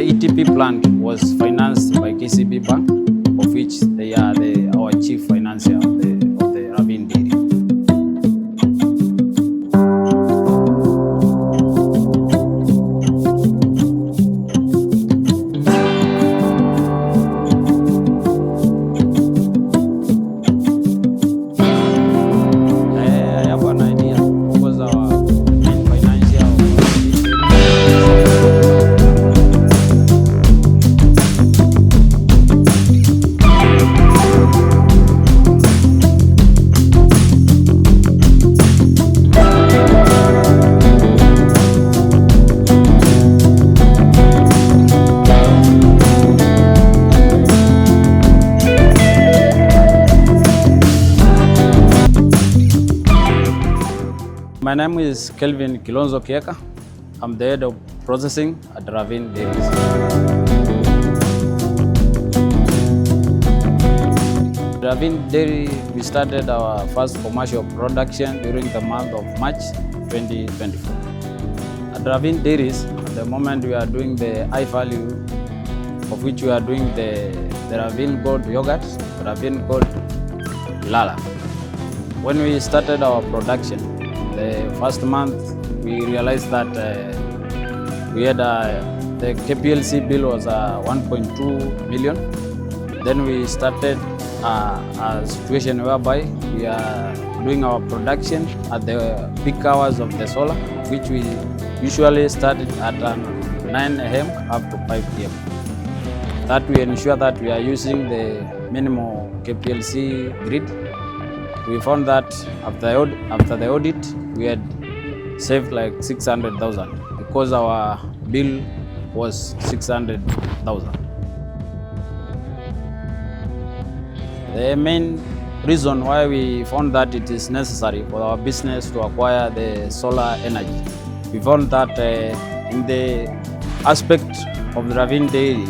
ETP plant was financed by KCB Bank, of which they are our chief financier of the Ravine Dairy. I have an idea because our main financier of My name is Kelvin Kilonzo Kieka. I'm the head of processing at Ravine Dairies. Ravine Dairy, we started our first commercial production during the month of March 2024. At Ravine Dairies, at the moment we are doing the high value, of which we are doing the Ravine Gold yogurt, Ravine Gold Lala. When we started our production, the first month we realized that we had the KPLC bill was 1.2 million. Then we started a situation whereby we are doing our production at the peak hours of the solar, which we usually started at 9 a.m. up to 5 p.m. That we ensure that we are using the minimum KPLC grid. We found that after the audit, we had saved like 600,000 because our bill was 600,000. The main reason why we found that it is necessary for our business to acquire the solar energy, we found that in the aspect of the Ravine Dairy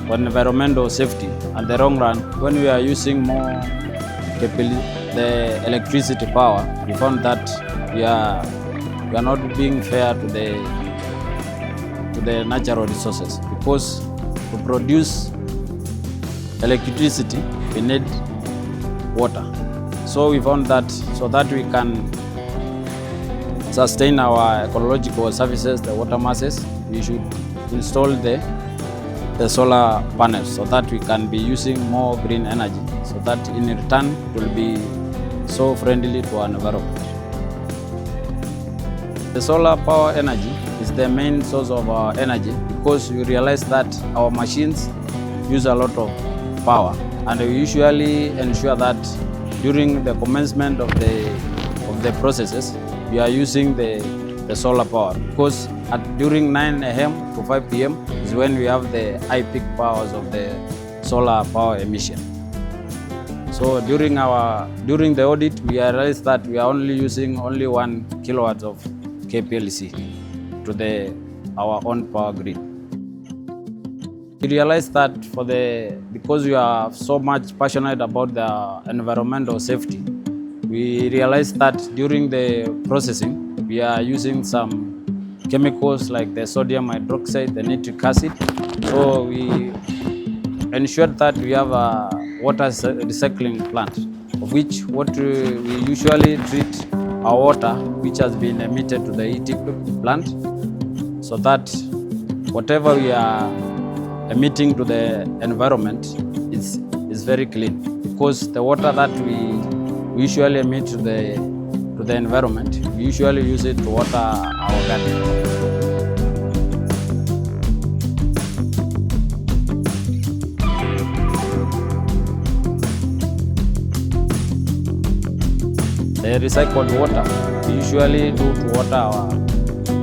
for environmental safety, at the long run, when we are using more the electricity power, we found that we are not being fair to the natural resources, because to produce electricity we need water. So we found that so that we can sustain our ecological services, the water masses, we should install the solar panels so that we can be using more green energy, so that in return it will be so friendly to our environment. The solar power energy is the main source of our energy, because we realize that our machines use a lot of power, and we usually ensure that during the commencement of the processes we are using the solar power, because during 9 a.m. to 5 p.m. is when we have the high peak powers of the solar power emission. So during the audit, we realized that we are only using 1 kilowatt of KPLC to our own power grid. We realized that because we are so much passionate about the environmental safety, we realized that during the processing, we are using some chemicals like the sodium hydroxide, the nitric acid. So we ensured that we have a water recycling plant, of which we usually treat our water which has been emitted to the ETP plant, so that whatever we are emitting to the environment is very clean, because the water that we usually emit to the environment, we usually use it to water our garden. The recycled water we usually do to water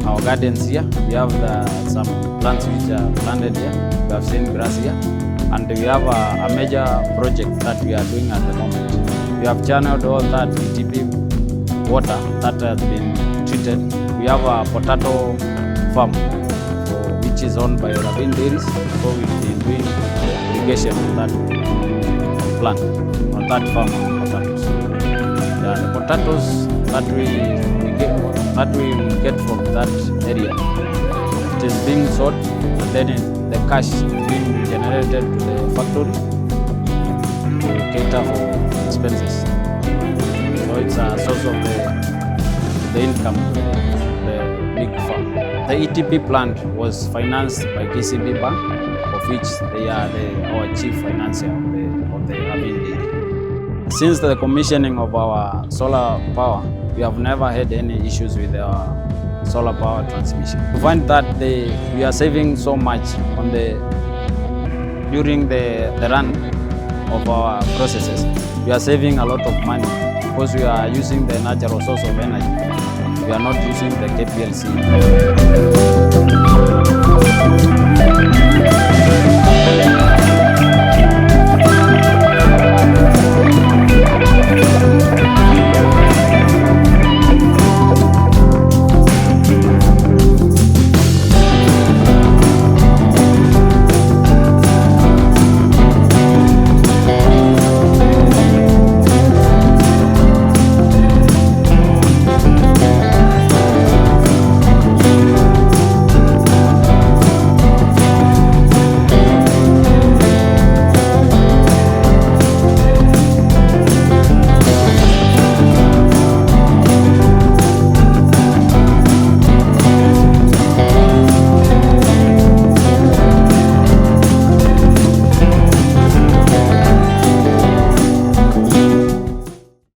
our gardens here. We have some plants which are planted here. We have seen grass here, and we have a major project that we are doing at the moment. We have channeled all that ETP water that has been treated. We have a potato farm which is owned by Ravine Dairies, so we'll be doing irrigation on that plant, on that farm of potatoes. The potatoes that we get from that area, it it is being sold, and then the cash is being generated to the factory to cater for expenses. So it's a source of the income to the big farm. The ETP plant was financed by KCB Bank, of which they are our chief financier of the Ravine Dairy. Since the commissioning of our solar power, we have never had any issues with our solar power transmission. We find that we are saving so much during the run of our processes. We are saving a lot of money because we are using the natural source of energy. We are not using the KPLC.